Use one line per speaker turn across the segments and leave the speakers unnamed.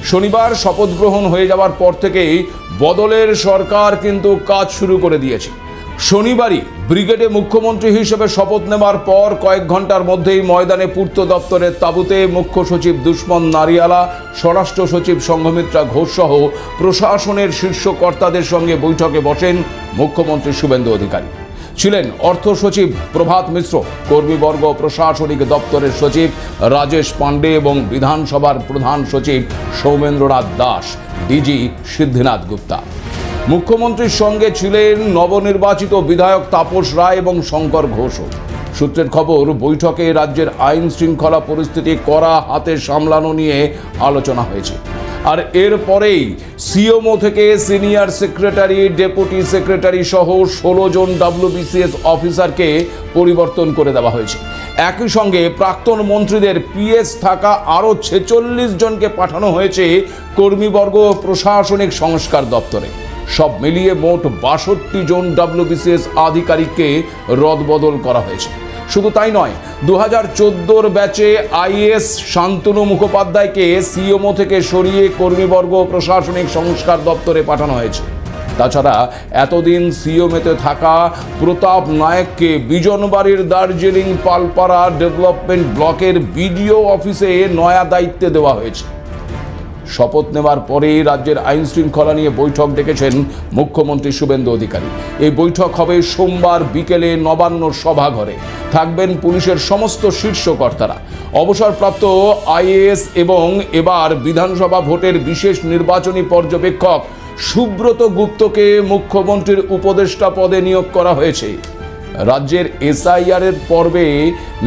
শনিবার শপথ গ্রহণ হয়ে যাওয়ার পর থেকেই বদলের সরকার কিন্তু কাজ শুরু করে দিয়েছে। শনিবারই ব্রিগেডে মুখ্যমন্ত্রী হিসেবে শপথ নেওয়ার পর কয়েক ঘন্টার মধ্যেই ময়দানে পূর্ত দপ্তরের তাঁবুতে মুখ্য সচিব দুষ্মন নারিয়ালা, স্বরাষ্ট্র সচিব সংঘমিত্রা ঘোষ সহ প্রশাসনের শীর্ষ কর্তাদের সঙ্গে বৈঠকে বসেন মুখ্যমন্ত্রী শুভেন্দু অধিকারী। ছিলেন অর্থ সচিব প্রভাত মিশ্র, কর্মীবর্গ, প্রশাসনিক দপ্তরের সচিব রাজেশ পাণ্ডে এবং বিধানসভার প্রধান সচিব সৌমেন্দ্রনাথ দাস, ডিজি সিদ্ধিনাথ গুপ্তা। মুখ্যমন্ত্রীর সঙ্গে ছিলেন নবনির্বাচিত বিধায়ক তাপস রায় এবং শঙ্কর ঘোষও। সূত্রের খবর, বৈঠকে রাজ্যের আইন শৃঙ্খলা পরিস্থিতি কড়া হাতে সামলানো নিয়ে আলোচনা হয়েছে। আর এরপরেই সিএমও থেকে সিনিয়র সেক্রেটারি, ডেপুটি সেক্রেটারি সহ 16 জন WBCS অফিসারকে পরিবর্তন করে দেওয়া হয়েছে। একই সঙ্গে প্রাক্তন মন্ত্রীদের পিএস থাকা আরও 46 জনকে পাঠানো হয়েছে কর্মীবর্গ প্রশাসনিক সংস্কার দপ্তরে। সব মিলিয়ে মোট 62 জন WBCS আধিকারিককে রদবদল করা হয়েছে। শুধু তাই নয়, 2014 ব্যাচে আইএএস শান্তনু মুখোপাধ্যায়কে সিএমও থেকে সরিয়ে কর্মীবর্গ প্রশাসনিক সংস্কার দপ্তরে পাঠানো হয়েছে। তাছাড়া এতদিন সিএমওতে থাকা প্রতাপ নায়ককে বিজনবাড়ির দার্জিলিং পালপাড়া ডেভেলপমেন্ট ব্লকের বিডিও অফিসে নয়া দায়িত্বে দেওয়া হয়েছে। শপথ নেওয়ার পরেই রাজ্যের আইন শৃঙ্খলা নিয়ে বৈঠক ডেকেছেন মুখ্যমন্ত্রী শুভেন্দু অধিকারী। এই বৈঠক হবে সোমবার বিকেলে নবান্ন সভাঘরে। থাকবেন পুলিশের সমস্ত শীর্ষ কর্তারা। অবসরপ্রাপ্ত আইএএস এবং এবার বিধানসভা ভোটের বিশেষ নির্বাচনী পর্যবেক্ষক সুব্রত গুপ্তকে মুখ্যমন্ত্রীর উপদেষ্টা পদে নিয়োগ করা হয়েছে। রাজ্যের এসআইআর এর পর্বে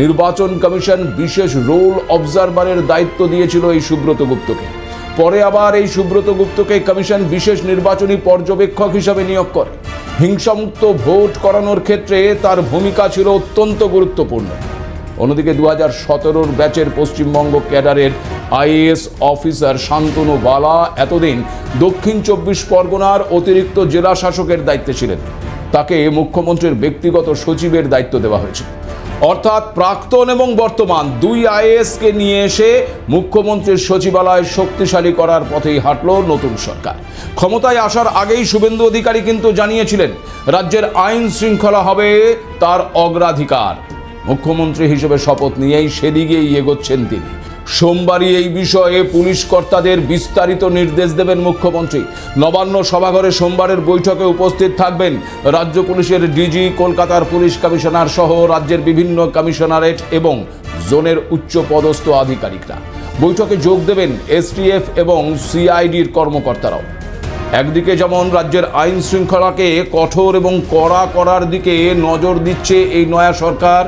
নির্বাচন কমিশন বিশেষ রোল অবজারভারের দায়িত্ব দিয়েছিল এই সুব্রত গুপ্তকে। পরে আবার এই সুব্রত গুপ্তকে কমিশন বিশেষ নির্বাচনী পর্যবেক্ষক হিসাবে নিয়োগ করে। হিংসামুক্ত ভোট করানোর ক্ষেত্রে তার ভূমিকা ছিল অত্যন্ত গুরুত্বপূর্ণ। অন্যদিকে 2017 ব্যাচের পশ্চিমবঙ্গ ক্যাডারের আইএএস অফিসার শান্তনু বালা এতদিন দক্ষিণ 24 পরগনার অতিরিক্ত জেলা শাসকের দায়িত্বে ছিলেন। তাকে মুখ্যমন্ত্রীর ব্যক্তিগত সচিবের দায়িত্ব দেওয়া হয়েছে। অর্থাৎ প্রাক্তন এবং বর্তমান দুই আইএএসকে নিয়ে এসে মুখ্যমন্ত্রীর সচিবালয় শক্তিশালী করার পথেই হাঁটল নতুন সরকার। ক্ষমতায় আসার আগেই শুভেন্দু অধিকারী কিন্তু জানিয়েছিলেন রাজ্যের আইন শৃঙ্খলা হবে তার অগ্রাধিকার। মুখ্যমন্ত্রী হিসেবে শপথ নিয়েই সেদিকেই এগোচ্ছেন তিনি। সোমবারই এই বিষয়ে পুলিশ কর্তাদের বিস্তারিত নির্দেশ দেবেন মুখ্যমন্ত্রী। নবান্ন সভাঘরে সোমবারের বৈঠকে উপস্থিত থাকবেন রাজ্য পুলিশের ডিজি, কলকাতার পুলিশ কমিশনার সহ রাজ্যের বিভিন্ন কমিশনারেট এবং জোনের উচ্চ পদস্থ আধিকারিকরা। বৈঠকে যোগ দেবেন এসটিএফ এবং সিআইডির কর্মকর্তারাও। একদিকে যেমন রাজ্যের আইন শৃঙ্খলাকে কঠোর এবং কড়া করার দিকে নজর দিচ্ছে এই নয়া সরকার,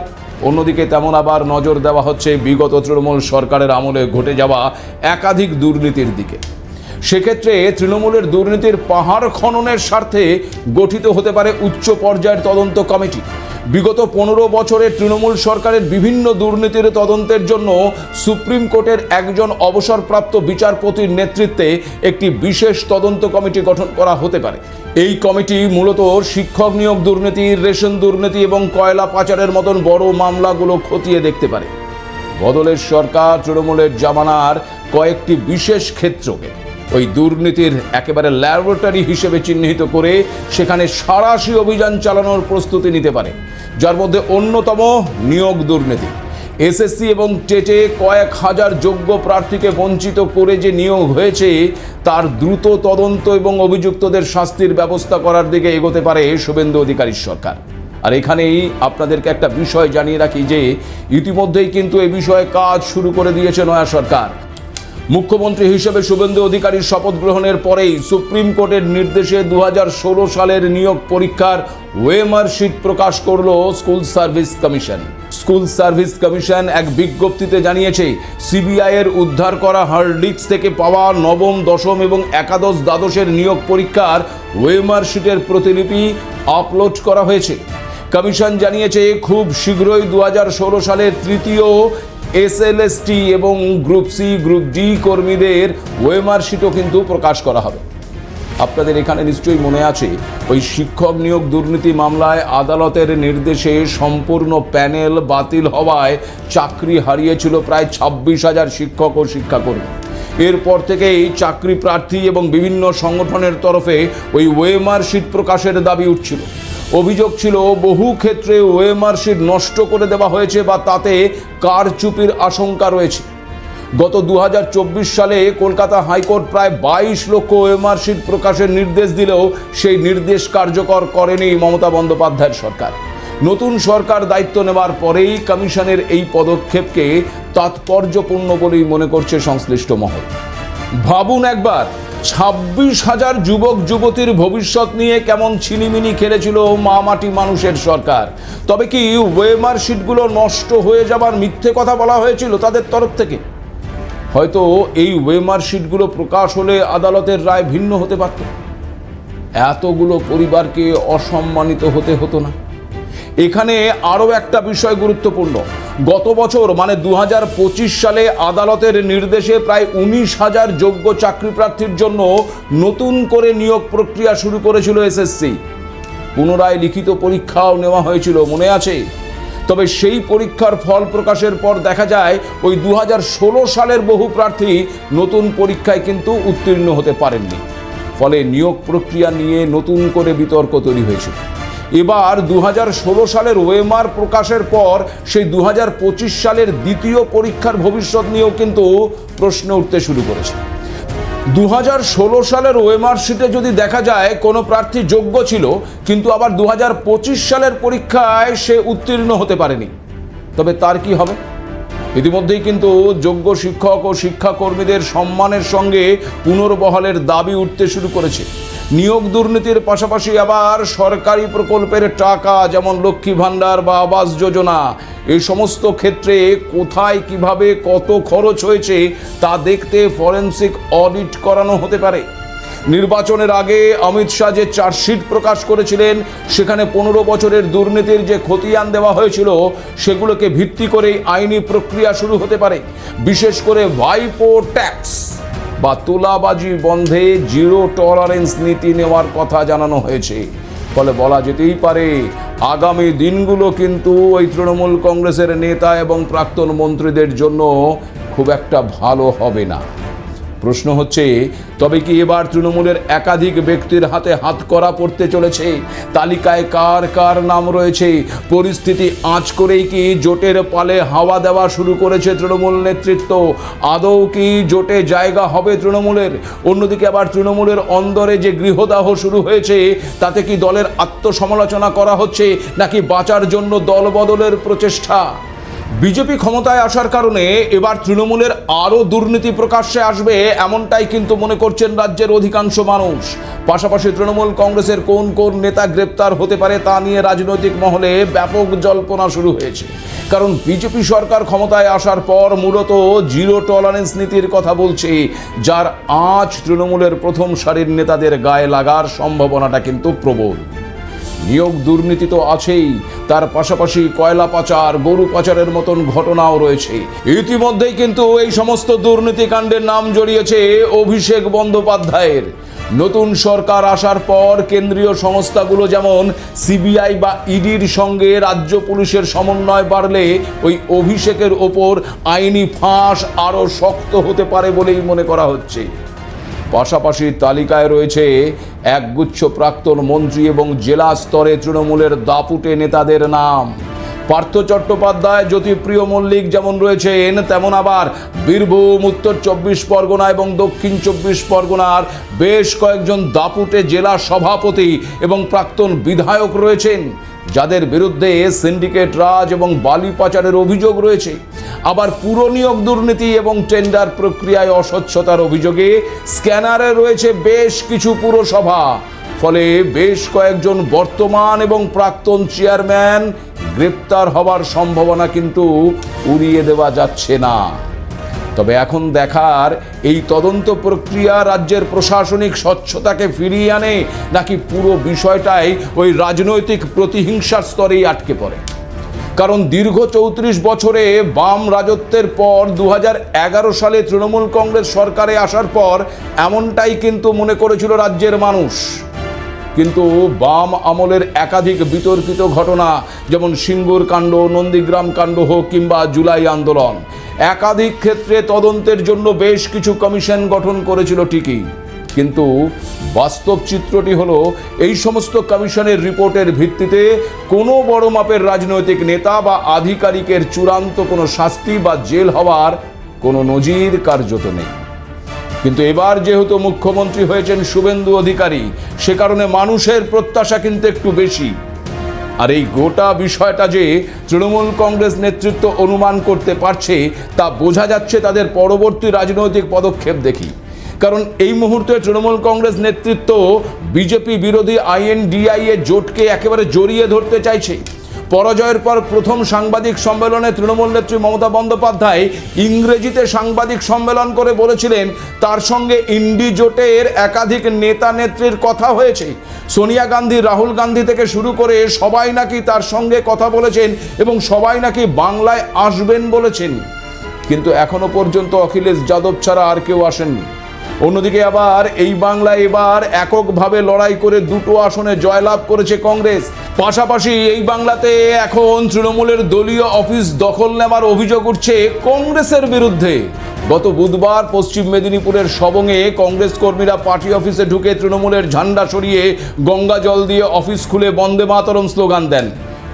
অন্যদিকে তেমন আবার নজর দেওয়া হচ্ছে বিগত তৃণমূল সরকারের আমলে ঘটে যাওয়া একাধিক দুর্নীতির দিকে। সেক্ষেত্রে তৃণমূলের দুর্নীতির পাহাড় খননের স্বার্থে গঠিত হতে পারে উচ্চ পর্যায়ের তদন্ত কমিটি। বিগত 15 বছরের তৃণমূল সরকারের বিভিন্ন দুর্নীতির তদন্তের জন্য সুপ্রিম কোর্টের একজন অবসরপ্রাপ্ত বিচারপতির নেতৃত্বে একটি বিশেষ তদন্ত কমিটি গঠন করা হতে পারে। এই কমিটি মূলত শিক্ষক নিয়োগ দুর্নীতি, রেশন দুর্নীতি এবং কয়লা পাচারের মতন বড় মামলাগুলো খতিয়ে দেখতে পারে। বদলের সরকার তৃণমূলের জামানার কয়েকটি বিশেষ ক্ষেত্রকে ওই দুর্নীতির একেবারে ল্যাবরেটরি হিসেবে চিহ্নিত করে সেখানে সাঁড়াশি অভিযান চালানোর প্রস্তুতি নিতে পারে, যার মধ্যে অন্যতম নিয়োগ দুর্নীতি। এসএসসি এবং টেটে কয়েক হাজার যোগ্য প্রার্থীকে বঞ্চিত করে যে নিয়োগ হয়েছে তার দ্রুত তদন্ত এবং অভিযুক্তদের শাস্তির ব্যবস্থা করার দিকে এগোতে পারে শুভেন্দু অধিকারীর সরকার। আর এখানেই আপনাদেরকে একটা বিষয় জানিয়ে রাখি যে ইতিমধ্যেই কিন্তু এ বিষয়ে কাজ শুরু করে দিয়েছে নয়া সরকার। মুখ্যমন্ত্রী হিসেবে শুভেন্দু অধিকারীর শপথ গ্রহণের পরেই সুপ্রিম কোর্টের নির্দেশে 2016 সালের নিয়োগ পরীক্ষার ওয়েমার শিট প্রকাশ করল school service commission. School service commission এক বিজ্ঞপ্তিতে জানিয়েছে, সিবিআই এর উদ্ধার করা হার্ড ডিস্ক থেকে পাওয়া নবম, দশম এবং একাদশ, দ্বাদশের নিয়োগ পরীক্ষার ওয়েমার শিটের প্রতিলিপি আপলোড করা হয়েছে। কমিশন জানিয়েছে খুব শীঘ্রই 2016 সালের তৃতীয় এসএলএসটি এবং গ্রুপ সি, গ্রুপ ডি কর্মীদের ওয়েমার শিটও কিন্তু প্রকাশ করা হবে। আপনাদের এখানে নিশ্চয়ই মনে আছে, ওই শিক্ষক নিয়োগ দুর্নীতি মামলায় আদালতের নির্দেশে সম্পূর্ণ প্যানেল বাতিল হওয়ায় চাকরি হারিয়েছিল প্রায় 26,000 শিক্ষক ও শিক্ষাকর্মী। এরপর থেকেই চাকরি প্রার্থী এবং বিভিন্ন সংগঠনের তরফে ওই ওএমআর শিট প্রকাশের দাবি উঠছিল। অভিযোগ ছিল বহু ক্ষেত্রে ওএমআর শিট নষ্ট করে দেওয়া হয়েছে বা তাতে কারচুপির আশঙ্কা রয়েছে। গত 2024 সালে কলকাতা হাইকোর্ট প্রায় 22 লক্ষ ওএমআর শিট প্রকাশের নির্দেশ দিলেও সেই নির্দেশ কার্যকর করেনি মমতা বন্দ্যোপাধ্যায়ের সরকার। নতুন সরকার দায়িত্ব নেওয়ার পরেই কমিশনের এই পদক্ষেপকে তাৎপর্যপূর্ণ বলেই মনে করছে সংশ্লিষ্ট মহল। ভাবুন একবার, 26,000 যুবক যুবতীর ভবিষ্যৎ নিয়ে কেমন ছিনিমিনি খেলেছিল মা মাটি মানুষের সরকার। তবে কি ওএমআর শিটগুলো নষ্ট হয়ে যাবার মিথ্যে কথা বলা হয়েছিল তাদের তরফ থেকে? হয়তো এই ওএমআর শিটগুলো প্রকাশ হলে আদালতের রায় ভিন্ন হতে পারত, এতগুলো পরিবারকে অসম্মানিত হতে হতো না। এখানে আরও একটা বিষয় গুরুত্বপূর্ণ। গত বছর মানে 2025 সালে আদালতের নির্দেশে প্রায় 19,000 যোগ্য চাকরি প্রার্থীর জন্য নতুন করে নিয়োগ প্রক্রিয়া শুরু করেছিল এসএসসি। পুনরায় লিখিত পরীক্ষাও নেওয়া হয়েছিল, মনে আছে? তবে সেই পরীক্ষার ফল প্রকাশের পর দেখা যায় ওই 2016 সালের বহু প্রার্থী নতুন পরীক্ষায় কিন্তু উত্তীর্ণ হতে পারেননি। ফলে নিয়োগ প্রক্রিয়া নিয়ে নতুন করে বিতর্ক তৈরি হয়েছিল। এবার 2016 সালের ওএমআর প্রকাশের পর সেই 2025 সালের দ্বিতীয় পরীক্ষার ভবিষ্যৎ নিয়েও কিন্তু প্রশ্ন উঠতে শুরু করেছে। 2016 সালের ওএমআর শিটে যদি দেখা যায় কোনো প্রার্থী যোগ্য ছিল, কিন্তু আবার 2025 সালের পরীক্ষায় সে উত্তীর্ণ হতে পারেনি, তবে তার কি হবে? ইতিমধ্যেই কিন্তু যোগ্য শিক্ষক ও শিক্ষাকর্মীদের সম্মানের সঙ্গে পুনর্বহালের দাবি উঠতে শুরু করেছে। নিয়োগ দুর্নীতির পাশাপাশি আবার সরকারি প্রকল্পের টাকা যেমন লক্ষ্মী ভাণ্ডার বা আবাস যোজনা, এই সমস্ত ক্ষেত্রে কোথায় কিভাবে কত খরচ হয়েছে তা দেখতে ফরেনসিক অডিট করানো হতে পারে। নির্বাচনের আগে অমিত শাহ যে চার্জশিট প্রকাশ করেছিলেন সেখানে 15 বছরের দুর্নীতির যে খতিয়ান দেওয়া হয়েছিল সেগুলোকে ভিত্তি করেই আইনি প্রক্রিয়া শুরু হতে পারে। বিশেষ করে ভাইপো ট্যাক্স বা তোলাবাজি বন্ধে জিরো টলারেন্স নীতি নেওয়ার কথা জানানো হয়েছে। ফলে বলা যেতেই পারে আগামী দিনগুলো কিন্তু ওই তৃণমূল কংগ্রেসের নেতা এবং প্রাক্তন মন্ত্রীদের জন্য খুব একটা ভালো হবে না। প্রশ্ন হচ্ছে, তবে কি এবার তৃণমূলের একাধিক ব্যক্তির হাতে হাতকড়া পড়তে চলেছে? তালিকায় কার কার নাম রয়েছে? পরিস্থিতি আঁচ করেই কি জোটের পালে হাওয়া দেওয়া শুরু করেছে তৃণমূল নেতৃত্ব? আদৌ কি জোটে জায়গা হবে তৃণমূলের? অন্যদিকে আবার তৃণমূলের অন্দরে যে গৃহদাহ শুরু হয়েছে তাতে কি দলের আত্মসমালোচনা করা হচ্ছে নাকি বাঁচার জন্য দল বদলের প্রচেষ্টা? বিজেপি ক্ষমতায় আসার কারণে এবার তৃণমূলের আরও দুর্নীতি প্রকাশ্যে আসবে এমনটাই কিন্তু মনে করছেন রাজ্যের অধিকাংশ মানুষ। পাশাপাশি তৃণমূল কংগ্রেসের কোন কোন নেতা গ্রেপ্তার হতে পারে তা নিয়ে রাজনৈতিক মহলে ব্যাপক জল্পনা শুরু হয়েছে। কারণ বিজেপি সরকার ক্ষমতায় আসার পর মূলত জিরো টলারেন্স নীতির কথা বলছে, যার আঁচ তৃণমূলের প্রথম সারির নেতাদের গায়ে লাগার সম্ভাবনাটা কিন্তু প্রবল। নিয়োগ দুর্নীতি তো আছেই, তার পাশাপাশি কয়লা পাচার, গরু পাচারের মতন ঘটনাও রয়েছে। ইতিমধ্যেই কিন্তু এই সমস্ত দুর্নীতিকাণ্ডের নাম জড়িয়েছে অভিষেক বন্দ্যোপাধ্যায়ের। নতুন সরকার আসার পর কেন্দ্রীয় সংস্থাগুলো যেমন সিবিআই বা ইডির সঙ্গে রাজ্য পুলিশের সমন্বয় বাড়লে ওই অভিষেকের ওপর আইনি ফাঁস আরও শক্ত হতে পারে বলেই মনে করা হচ্ছে। পাশাপাশি তালিকায় রয়েছে একগুচ্ছ প্রাক্তন মন্ত্রী এবং জেলা স্তরে তৃণমূলের দাপুটে নেতাদের নাম। পার্থ চট্টোপাধ্যায়, জ্যোতিপ্রিয় মল্লিক যেমন রয়েছেন, তেমন আবার বীরভূম, উত্তর 24 পরগনা এবং দক্ষিণ 24 পরগনার বেশ কয়েকজন দাপুটে জেলা সভাপতি এবং প্রাক্তন বিধায়ক রয়েছেন, যাদের বিরুদ্ধে সিন্ডিকেট রাজ এবং বালি পাচারের অভিযোগ রয়েছে। আবার পুর নিয়োগ দুর্নীতি এবং টেন্ডার প্রক্রিয়ায় অস্বচ্ছতার অভিযোগে স্ক্যানারে রয়েছে বেশ কিছু পুরসভা। ফলে বেশ কয়েকজন বর্তমান এবং প্রাক্তন চেয়ারম্যান গ্রেপ্তার হবার সম্ভাবনা কিন্তু উড়িয়ে দেওয়া যাচ্ছে না। তবে এখন দেখার এই তদন্ত প্রক্রিয়া রাজ্যের প্রশাসনিক স্বচ্ছতাকে ফিরিয়ে আনে নাকি পুরো বিষয়টাই ওই রাজনৈতিক প্রতিহিংসার স্তরেই আটকে পড়ে। কারণ দীর্ঘ 34 বছরে বাম রাজত্বের পর 2011 সালে তৃণমূল কংগ্রেস সরকারে আসার পর এমনটাই কিন্তু মনে করেছিল রাজ্যের মানুষ। কিন্তু বাম আমলের একাধিক বিতর্কিত ঘটনা, যেমন সিঙ্গুর কাণ্ড, নন্দীগ্রাম কাণ্ড হোক কিংবা জুলাই আন্দোলন, একাধিক ক্ষেত্রে তদন্তের জন্য বেশ কিছু কমিশন গঠন করেছিল ঠিকই, কিন্তু বাস্তব চিত্রটি হলো এই সমস্ত কমিশনের রিপোর্টের ভিত্তিতে কোনো বড় মাপের রাজনৈতিক নেতা বা আধিকারিকের চূড়ান্ত কোনো শাস্তি বা জেল হওয়ার কোনো নজির কার্যত নেই। কিন্তু এবার যেহেতু মুখ্যমন্ত্রী হয়েছেন শুভেন্দু অধিকারী, সে কারণে মানুষের প্রত্যাশা কিন্তু একটু বেশি। আর এই গোটা বিষয়টা যে তৃণমূল কংগ্রেস নেতৃত্ব অনুমান করতে পারছে তা বোঝা যাচ্ছে তাদের পরবর্তী রাজনৈতিক পদক্ষেপ দেখি। কারণ এই মুহূর্তে তৃণমূল কংগ্রেস নেতৃত্ব বিজেপি বিরোধী INDIA জোটকে একেবারে জড়িয়ে ধরতে চাইছে। পরাজয়ের পর প্রথম সাংবাদিক সম্মেলনে তৃণমূল নেত্রী মমতা বন্দ্যোপাধ্যায় ইংরেজিতে সাংবাদিক সম্মেলন করে বলেছিলেন তার সঙ্গে ইন্ডি জোটের একাধিক নেতা নেত্রীর কথা হয়েছে। সোনিয়া গান্ধী, রাহুল গান্ধী থেকে শুরু করে সবাই নাকি তার সঙ্গে কথা বলেছেন এবং সবাই নাকি বাংলায় আসবেন বলেছেন, কিন্তু এখনো পর্যন্ত অখিলেশ যাদব ছাড়া আর কেউ আসেননি। অন্যদিকে আবার এই বাংলায় এবার এককভাবে লড়াই করে দুটো আসনে জয়লাভ করেছে কংগ্রেস। পাশাপাশি এই বাংলাতে এখন তৃণমূলের দলীয় অফিস দখল নেওয়ার অভিযোগ উঠছে কংগ্রেসের বিরুদ্ধে। গত বুধবার পশ্চিম মেদিনীপুরের সবংয়ে কংগ্রেস কর্মীরা পার্টি অফিসে ঢুকে তৃণমূলের ঝান্ডা সরিয়ে গঙ্গা জল দিয়ে অফিস খুলে বন্দে মাতরম স্লোগান দেন,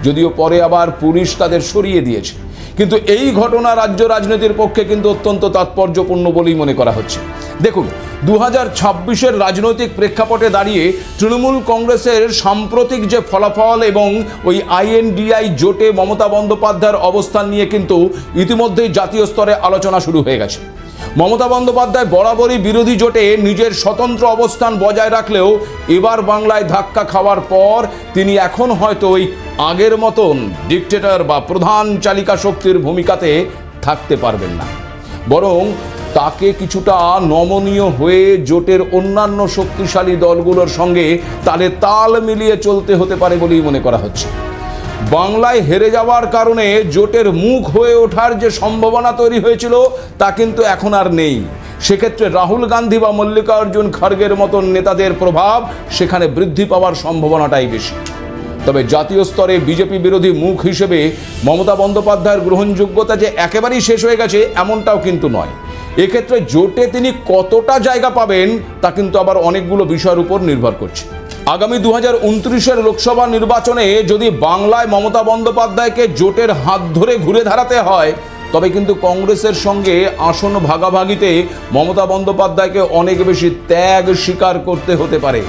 যদিও পরে আবার পুলিশ তাদের সরিয়ে দিয়েছে। কিন্তু এই ঘটনা রাজ্য রাজনীতির পক্ষে কিন্তু অত্যন্ত তাৎপর্যপূর্ণ বলেই মনে করা হচ্ছে। দেখুন, 2026-এর রাজনৈতিক প্রেক্ষাপটে দাঁড়িয়ে তৃণমূল কংগ্রেসের সাম্প্রতিক যে ফলাফল এবং ওই INDI জোটে মমতা বন্দ্যোপাধ্যায়ের অবস্থান নিয়ে কিন্তু ইতিমধ্যেই জাতীয় স্তরে আলোচনা শুরু হয়ে গেছে। মমতা বন্দ্যোপাধ্যায় বরাবরই বিরোধী জোটে নিজের স্বতন্ত্র অবস্থান বজায় রাখলেও এবার বাংলায় ধাক্কা খাওয়ার পর তিনি এখন হয়তো ওই আগের মতন ডিক্টেটর বা প্রধান চালিকা শক্তির ভূমিকাতে থাকতে পারবেন না, বরং তাকে কিছুটা নমনীয় হয়ে জোটের অন্যান্য শক্তিশালী দলগুলোর সঙ্গে তাল মিলিয়ে চলতে হতে পারে বলেই মনে করা হচ্ছে। বাংলায় হেরে যাওয়ার কারণে জোটের মুখ হয়ে ওঠার যে সম্ভাবনা তৈরি হয়েছিল তা কিন্তু এখন আর নেই। সেক্ষেত্রে রাহুল গান্ধী বা মল্লিকার্জুন খড়গের মতন নেতাদের প্রভাব সেখানে বৃদ্ধি পাওয়ার সম্ভাবনাটাই বেশি। তবে জাতীয় স্তরে বিজেপি বিরোধী মুখ হিসেবে মমতা বন্দ্যোপাধ্যায়ের গ্রহণযোগ্যতা যে একেবারেই শেষ হয়ে গেছে এমনটাও কিন্তু নয়। এক্ষেত্রে জোটে তিনি কতটা জায়গা পাবেন তা কিন্তু আবার অনেকগুলো বিষয়ের উপর নির্ভর করছে। আগামী 2029-এর লোকসভা নির্বাচনে যদি বাংলায় মমতা বন্দ্যোপাধ্যায়কে জোটের হাত ধরে ঘুরে দাঁড়াতে হয়, তবে কিন্তু কংগ্রেসের সঙ্গে আসন ভাগাভাগিতে মমতা বন্দ্যোপাধ্যায়কে অনেক বেশি ত্যাগ স্বীকার করতে হতে পারে।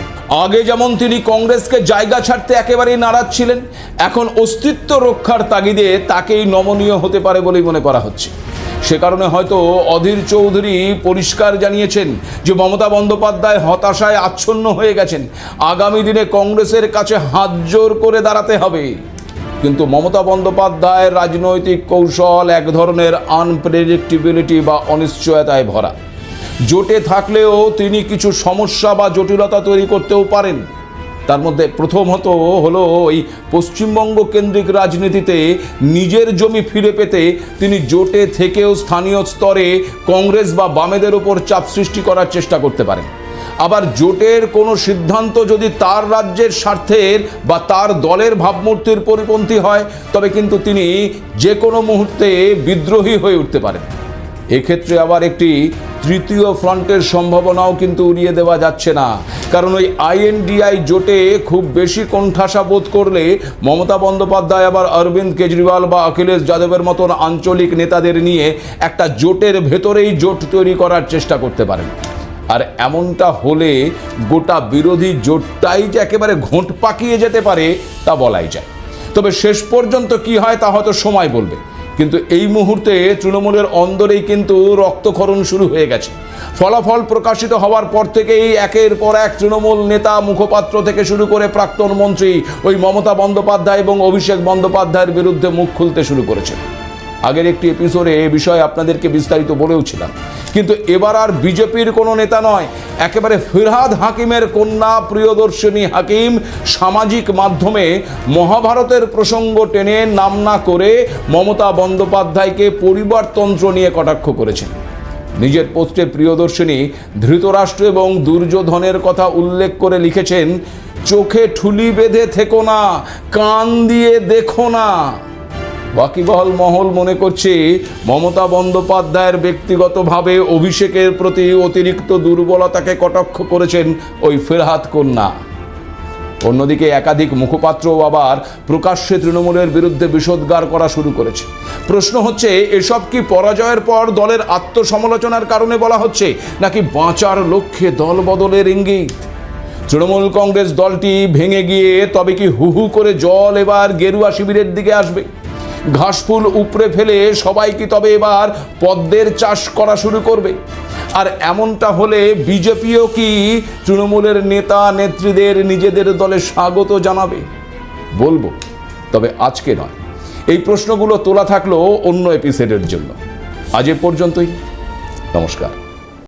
আগে যেমন তিনি কংগ্রেসকে জায়গা ছাড়তে একেবারেই নারাজ ছিলেন, এখন অস্তিত্ব রক্ষার তাগিদে তাকেই নমনীয় হতে পারে বলেই মনে করা হচ্ছে। সে কারণে হয়তো অধীর চৌধুরী পরিষ্কার জানিয়েছেন যে মমতা বন্দ্যোপাধ্যায় হতাশায় আচ্ছন্ন হয়ে গেছেন, আগামী দিনে কংগ্রেসের কাছে হাত জোর করে দাঁড়াতে হবে। কিন্তু মমতা বন্দ্যোপাধ্যায়ের রাজনৈতিক কৌশল এক ধরনের আনপ্রেডিক্টেবিলিটি বা অনিশ্চয়তায় ভরা। জোটে থাকলেও তিনি কিছু সমস্যা বা জটিলতা তৈরি করতেও পারেন। তার মধ্যে প্রথমত হলো ওই পশ্চিমবঙ্গ কেন্দ্রিক রাজনীতিতে নিজের জমি ফিরে পেতে তিনি জোটে থেকেও স্থানীয় স্তরে কংগ্রেস বা বামেদের উপর চাপ সৃষ্টি করার চেষ্টা করতে পারেন। আবার জোটের কোনো সিদ্ধান্ত যদি তার রাজ্যের স্বার্থের বা তার দলের ভাবমূর্তির পরিপন্থী হয়, তবে কিন্তু তিনি যে কোনো মুহূর্তে বিদ্রোহী হয়ে উঠতে পারেন। এক্ষেত্রে আবার একটি তৃতীয় ফ্রন্টের সম্ভাবনাও কিন্তু উড়িয়ে দেওয়া যাচ্ছে না, কারণ ওই INDI জোটে খুব বেশি কোণঠাসা বোধ করলে মমতা বন্দ্যোপাধ্যায় আবার অরবিন্দ কেজরিওয়াল বা অখিলেশ যাদবের মতন আঞ্চলিক নেতাদের নিয়ে একটা জোটের ভেতরেই জোট তৈরি করার চেষ্টা করতে পারেন। আর এমনটা হলে গোটা বিরোধী জোটটাই যে একেবারে ঘোঁট পাকিয়ে যেতে পারে তা বলাই যায়। তবে শেষ পর্যন্ত কি হয় তা হয়তো সময় বলবে, কিন্তু এই মুহূর্তে তৃণমূলের অন্দরেই কিন্তু রক্তক্ষরণ শুরু হয়ে গেছে। ফলাফল প্রকাশিত হওয়ার পর থেকেই একের পর এক তৃণমূল নেতা, মুখপাত্র থেকে শুরু করে প্রাক্তন মন্ত্রী ওই মমতা বন্দ্যোপাধ্যায় এবং অভিষেক বন্দ্যোপাধ্যায়ের বিরুদ্ধে মুখ খুলতে শুরু করেছে। আগের একটি এপিসোডে এ বিষয়ে আপনাদেরকে বিস্তারিত বলেওছিলাম, কিন্তু এবার আর বিজেপির কোনো নেতা নয়, একেবারে ফিরহাদ হাকিমের কন্যা প্রিয়দর্শিনী হাকিম সামাজিক মাধ্যমে মহাভারতের প্রসঙ্গ টেনে নাম না করে মমতা বন্দ্যোপাধ্যায়কে পরিবারতন্ত্র নিয়ে কটাক্ষ করেছেন। নিজের পোস্টে প্রিয়দর্শিনী ধৃতরাষ্ট্র এবং দুর্যোধনের কথা উল্লেখ করে লিখেছেন, চোখে ঠুলি বেঁধে থেকো না, কান দিয়ে দেখো না। ওয়াকিবহাল মহল মনে করছে মমতা বন্দ্যোপাধ্যায়ের ব্যক্তিগতভাবে অভিষেকের প্রতি অতিরিক্ত দুর্বলতাকে কটাক্ষ করেছেন ওই ফেরহাদ কন্যা। অন্যদিকে একাধিক মুখপাত্রও আবার প্রকাশ্যে তৃণমূলের বিরুদ্ধে বিষোদ্গার করা শুরু করেছে। প্রশ্ন হচ্ছে, এসব কি পরাজয়ের পর দলের আত্মসমালোচনার কারণে বলা হচ্ছে, নাকি বাঁচার লক্ষ্যে দল বদলের ইঙ্গিত? তৃণমূল কংগ্রেস দলটি ভেঙে গিয়ে তবে কি হু হু করে জল এবার গেরুয়া শিবিরের দিকে আসবে? ঘাসফুল উপড়ে ফেলে সবাই কি তবে এবার পদ্মের চাষ করা শুরু করবে? আর এমনটা হলে বিজেপিও কি তৃণমূলের নেতা নেত্রীদের নিজেদের দলে স্বাগত জানাবে? বলবো, তবে আজকে নয়। এই প্রশ্নগুলো তোলা থাকলো অন্য এপিসোডের জন্য। আজ এ পর্যন্তই। নমস্কার।